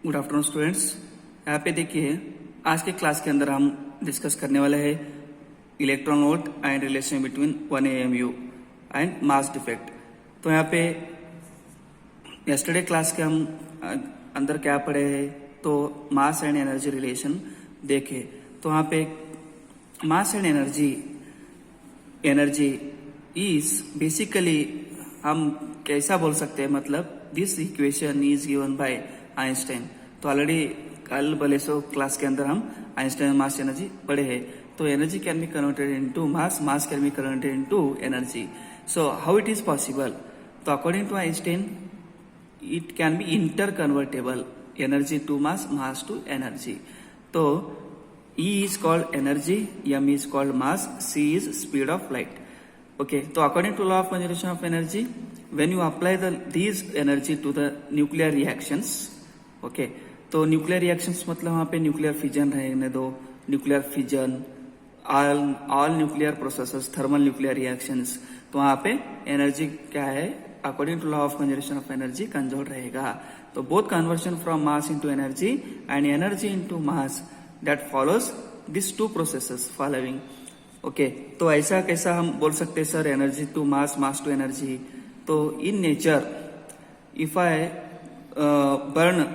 Good afternoon students. यहाँ पे देखिए आज के क्लास के अंदर हम डिस्कस करने वाले हैं electron volt and relation between 1 AMU and mass defect. तो यहाँ पे यस्टरडे क्लास के हम अंदर क्या पढ़े हैं, तो मास एंड एनर्जी रिलेशन देखे। तो यहाँ पे mass and energy is basically हम कैसा बोल सकते हैं, मतलब this equation is given by Einstein. तो ऑलरेडी कल भले सो क्लास के अंदर हम आइंस्टाइन मास एनर्जी पढ़े हैं। तो energy can be converted into mass, mass can be converted into energy. So how it is possible? तो according to Einstein it can be interconvertible, energy to mass, mass to energy. So E is called energy, M is called mass, C is speed of light. Okay, so according to law of conservation of energy, when you apply these energy to the nuclear reactions, okay, तो nuclear reactions मतलब वहाँ पे nuclear fission रहने दो, nuclear fission, all nuclear processes, thermal nuclear reactions, तो वहाँ पे energy क्या है, according to law of conservation of energy conserve रहेगा। तो both conversion from mass into energy and energy into mass, that follows this two processes following. Okay, तो ऐसा कैसा हम बोल सकते हैं sir, energy to mass, mass to energy? तो in nature if I burn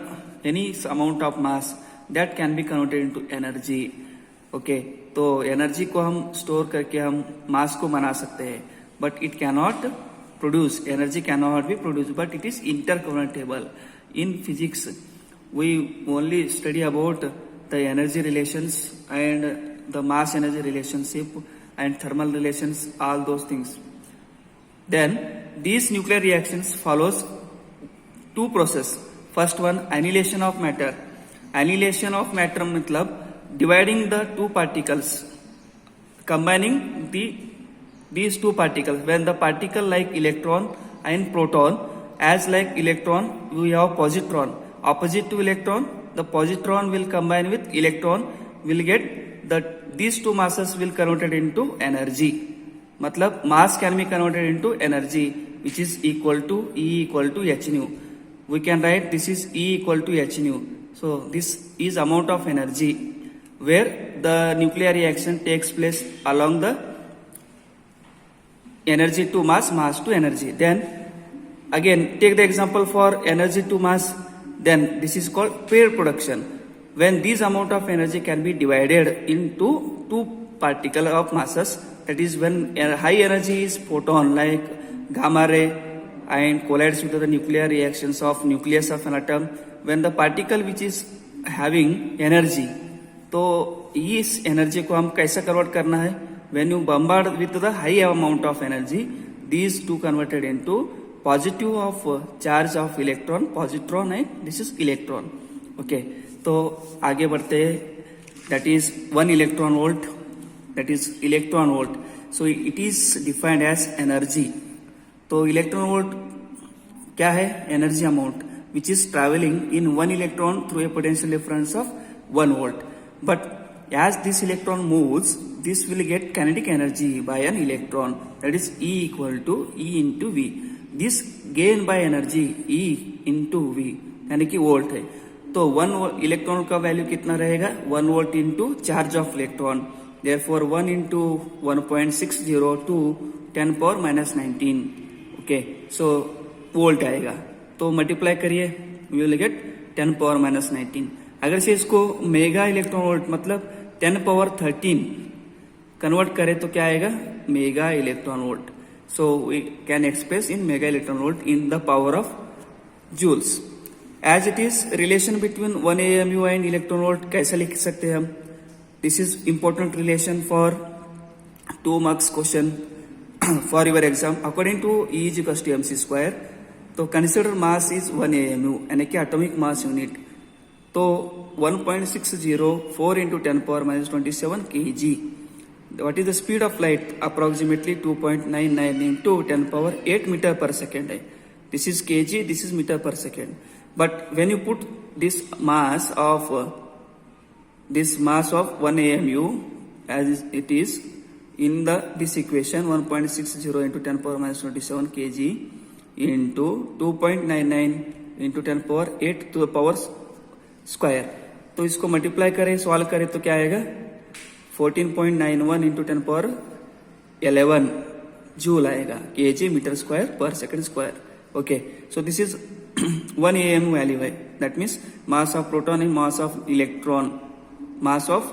any amount of mass, that can be converted into energy. Okay, तो energy को हम स्टोर करके हम मास को बना सकते हैं, but it cannot produce, energy cannot be produced, but it is interconvertible. In physics we only study about the energy relations and the mass energy relationship and thermal relations, all those things. Then these nuclear reactions follows two process. First one, annihilation of matter. Annihilation of matter matlab dividing the two particles, combining these two particles. When the particle like electron and proton, as like electron we have positron, opposite to electron, the positron will combine with electron, will get these two masses will converted into energy. Matlab mass can be converted into energy, which is equal to E equal to h nu. We can write this is E equal to h nu. So this is amount of energy where the nuclear reaction takes place along the energy to mass, mass to energy. Then again take the example for energy to mass, then this is called pair production, when this amount of energy can be divided into two particle of masses. That is when high energy is photon like gamma ray and collides with the nuclear reactions of nucleus of an atom. When the particle which is having energy, तो इस energy को हम कैसे convert करना है? When you bombard with the high amount of energy, these two converted into positive of charge of electron, positron, and this is electron. Okay, तो आगे बढ़ते हैं. That is 1 electron volt. That is electron volt. So it is defined as energy. तो electron volt क्या है? Energy amount which is traveling in 1 electron through a potential difference of 1 volt. But as this electron moves, this will get kinetic energy by an electron, that is E equal to E into V. This gain by energy E into V यानी कि volt है। तो 1 electron का value कितना रहेगा? 1 volt into charge of electron, therefore 1 into 1.60 two 10 power minus 19। Okay, so volt आएगा, तो multiply करिए, we will get 10 power minus 19। अगर से इसको मेगा इलेक्ट्रॉन वोल्ट मतलब 10 पावर 13 कन्वर्ट करें तो क्या आएगा? Mega electron volt. So we can express in mega electron volt in the power of joules. As it is relation between 1 AMU and electron volt कैसे लिख सकते हैं हम? This is important relation for 2 marks question for your exam. According to E is equals to mc square, तो consider mass is 1 AMU यानी कि atomic mass unit. तो 1.604 into 10 power minus 27 kg. What is the speed of light? Approximately 2.99 into 10 power 8 meter per second. This is kg, this is meter per second. But when you put this mass of 1 AMU as it is in this equation, 1.60 into 10 power minus 27 kg into 2.99 into 10 power 8 to the power square. तो इसको multiply करें, solve करें तो क्या आएगा 14.91 into 10 power 11 joule आएगा, kg metre square per second square. Okay, so this is 1 AM value है, that means mass of proton and mass of electron, mass of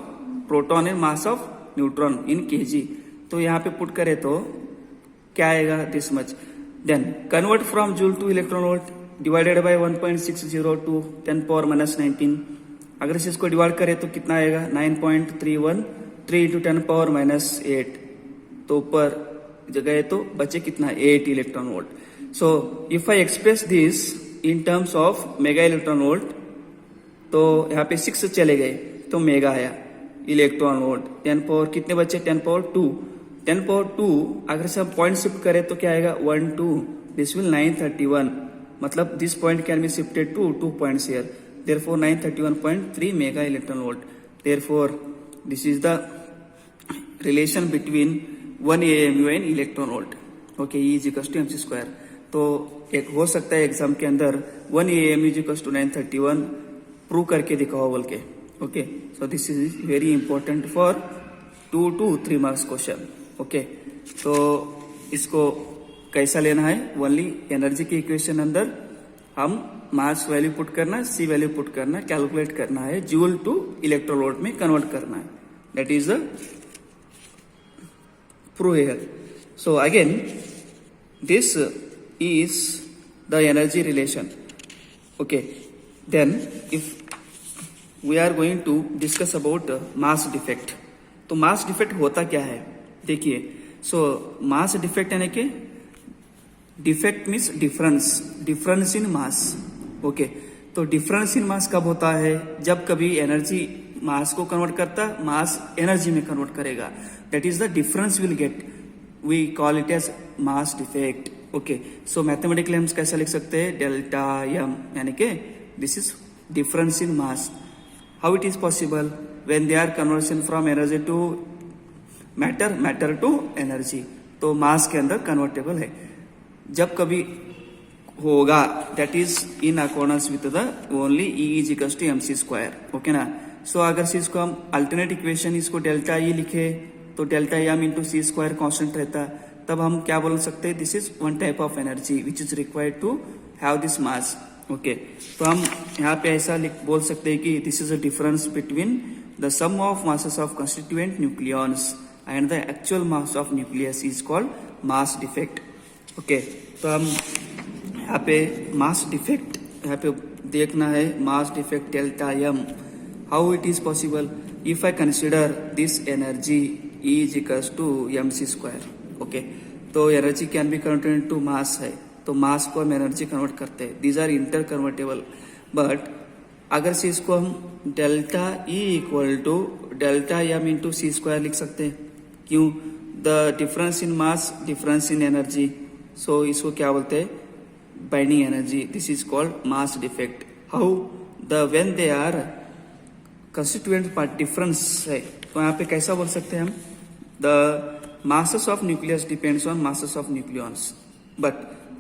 proton and mass of neutron in kg। तो यहाँ पे put करें तो क्या आएगा this much. Then convert from joule to electron volt divided by 1.602 10 power -19। अगर इसको divide करें तो कितना आएगा 9.313 इंटू 10 पावर -8। तो ऊपर जगह तो बचे कितना 8 electron volt. So if I express this in terms of mega electron volt तो यहाँ पे 6 चले गए तो मेगा आया इलेक्ट्रॉन वोल्ट। 10 पावर कितने बचे 10 पावर 2। 10 पावर 2 अगर से हम पॉइंट शिफ्ट करें तो क्या आएगा 1 2, दिस विल 931, मतलब this point can be shifted to 2 points here, therefore 931.3 mega electron volt। therefore this is the relation between 1 AMU and electron volt। okay, E is equals to mc square। तो एक हो सकता है exam के अंदर 1 AMU is equals to 931 prove करके दिखाओ बोल के। Okay, so this is very important for 2 to 3 marks question. Okay, तो इसको कैसा लेना है, ओनली एनर्जी के इक्वेशन अंदर हम मास वैल्यू पुट करना, सी वैल्यू पुट करना, कैलकुलेट करना है, जूल टू इलेक्ट्रॉन वोल्ट में कन्वर्ट करना है, that is the prove here. So again this is the energy relation. Okay, then if we are going to discuss about mass defect. तो mass defect होता क्या है देखिए। सो मास डिफेक्ट यानी कि defect means difference in mass. Okay, तो difference in mass कब होता है, जब कभी एनर्जी मास को कन्वर्ट करता, मास एनर्जी में कन्वर्ट करेगा, that is the difference will get, we call it as mass defect. Okay, so mathematically हम कैसा लिख सकते हैं डेल्टा एम, यानी कि this is difference in mass. How it is possible when they are conversion from energy to matter to energy. तो mass के अंदर कन्वर्टेबल है, जब कभी होगा that is in accordance with the only E is equals to mc square. Okay ना। So अगर इसको हम अल्टरनेट इक्वेशन इसको डेल्टा E लिखे तो delta M into C square constant रहता, तब हम क्या बोल सकते हैं this is one type of energy which is required to have this mass. Okay, तो हम यहाँ पे ऐसा बोल सकते हैं कि this is a difference between the sum of masses of constituent nucleons and the actual mass of nucleus is called mass defect. Okay, तो हम यहाँ पे मास डिफेक्ट यहाँ पे देखना है, mass defect delta M, how it is possible if I consider this energy E is equals to mc square. Okay, तो energy can be converted to mass है, तो मास को हम एनर्जी कन्वर्ट करते हैं, these are interconvertible. But अगर से इसको हम delta E equal to delta M into C square लिख सकते हैं, क्यों, the difference in mass difference in energy, सो इसको क्या बोलते हैं binding energy, this is called mass defect. How the when they are constituent part difference है, तो यहाँ पे कैसा बोल सकते हैं हम, the masses of nucleus depends on masses of nucleons, but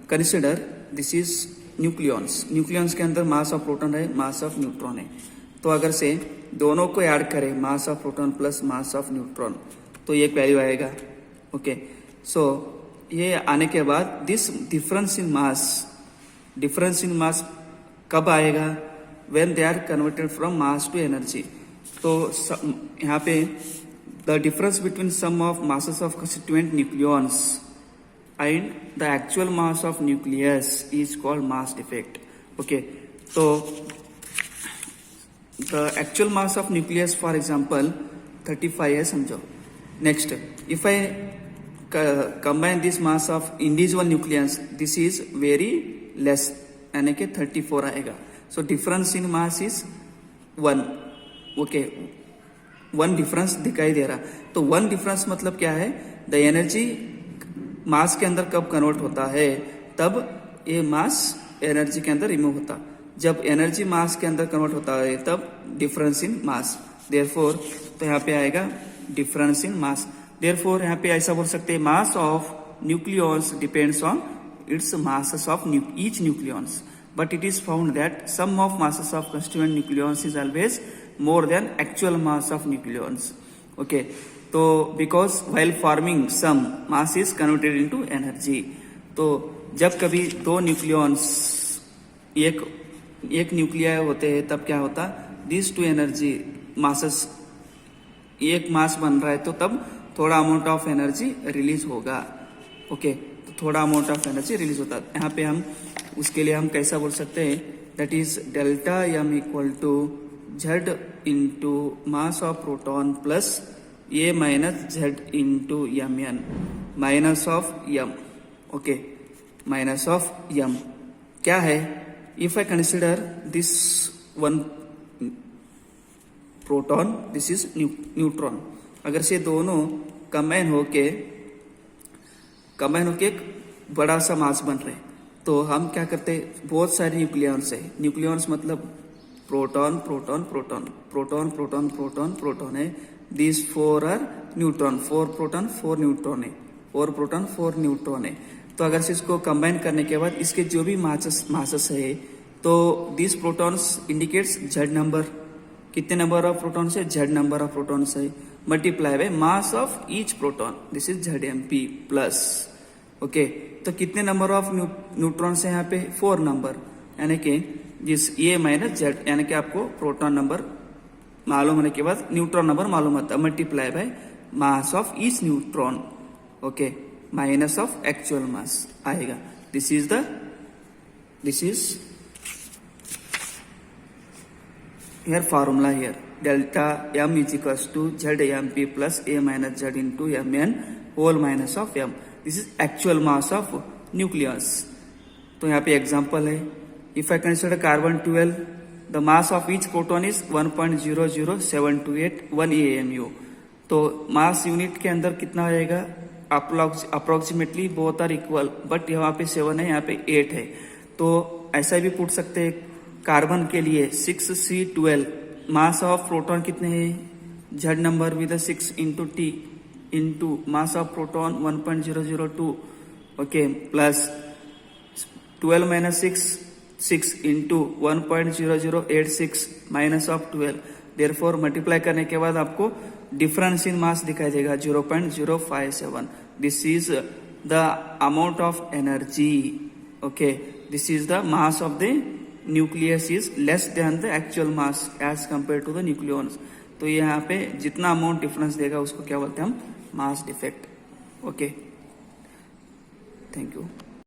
consider this is nucleons के अंदर मास ऑफ प्रोटॉन है, मास ऑफ न्यूट्रॉन है। तो अगर से दोनों को ऐड करें मास of proton plus mass of neutron तो ये वैल्यू आएगा। ओके, सो ये आने के बाद दिस डिफरेंस इन मास कब आएगा, when they are converted from mass to energy. तो यहाँ पे the difference between sum of masses of constituent nucleons and the actual mass of nucleus is called mass defect। okay, so the actual mass of nucleus for example 35 है समझो। next if I combine this mass of individual nucleons, this is very less, यानी कि 34 आएगा। so difference in mass is 1। okay, one difference दिखाई दे रहा, तो one difference मतलब क्या है, द एनर्जी मास के अंदर कब कन्वर्ट होता है, तब ये मास एनर्जी के अंदर रिमूव होता, जब एनर्जी मास के अंदर कन्वर्ट होता है तब डिफरेंस इन मास। देयरफॉर तो यहाँ पे आएगा डिफरेंस इन मास। देयरफॉर यहाँ पे ऐसा बोल सकते हैं mass of nucleons depends on it's masses of each nucleons, but it is found that sum of masses of constituent nucleons is always more than actual mass of nucleons. Okay, so because while forming sum, mass is converted into energy. तो जब कभी दो nucleons एक nuclei होते हैं तब क्या होता, दिस टू एनर्जी मासेस, एक मास बन रहा है तो तब थोड़ा अमाउंट ऑफ एनर्जी रिलीज होगा. ओके, तो थोड़ा अमाउंट ऑफ एनर्जी रिलीज होता है. यहाँ पे हम उसके लिए हम कैसा बोल सकते हैं, that is delta M equal to Z into mass of proton plus A minus Z into M N minus of M. Okay, minus of M क्या है, if I consider this one proton, this is neutron, अगर से दोनों combine होके एक बड़ा सा मास बन रहे, तो हम क्या करते हैं, बहुत सारे न्यूक्लियॉन्स है. न्यूक्लियॉन्स मतलब proton proton proton proton proton proton proton है. This 4 are neutron, 4 proton 4 neutron है, 4 प्रोटॉन 4 न्यूट्रॉन है. तो अगर से इसको कंबाइन करने के बाद इसके जो भी मासेस है, तो this protons indicates Z number, कितने नंबर ऑफ प्रोटॉन्स है, जेड नंबर ऑफ प्रोटॉन्स है, multiply by mass of each proton, this is Z M P plus. Okay, तो कितने नंबर ऑफ न्यूट्रॉन्स है यहाँ पे, 4 नंबर, यानी कि जिस ए माइनस जेड, यानी कि आपको प्रोटॉन नंबर मालूम होने के बाद न्यूट्रॉन नंबर मालूम होता है, multiply by mass of each neutron. Okay, minus of actual mass आएगा. This is here formula here, delta m is equals to ZMP plus A minus Z into Mn whole minus of m. This is actual mass of nucleus. तो यहाँ पे example है, if I consider carbon 12, the mass of each proton is 1.00728 1 AMU. तो mass unit के अंदर कितना आएगा, approximately both are equal, but यहाँ पे 7 है, यहाँ पे 8 है. तो ऐसा भी पूछ सकते हैं, कार्बन के लिए 6C12, मास ऑफ प्रोटॉन कितने हैं, Z number with 6 into T into mass of proton 1.002. Okay, plus 12 minus 6 into 1.0086 minus of 12. Therefore multiply करने के बाद आपको डिफरेंस इन मास दिखाई देगा 0.057. This is the amount of energy. Okay, this is the mass of the nucleus is less than the actual mass as compared to the nucleons. तो यहाँ पे जितना अमाउंट डिफरेंस देगा उसको क्या बोलते हैं हम, मास डिफेक्ट. Okay, thank you.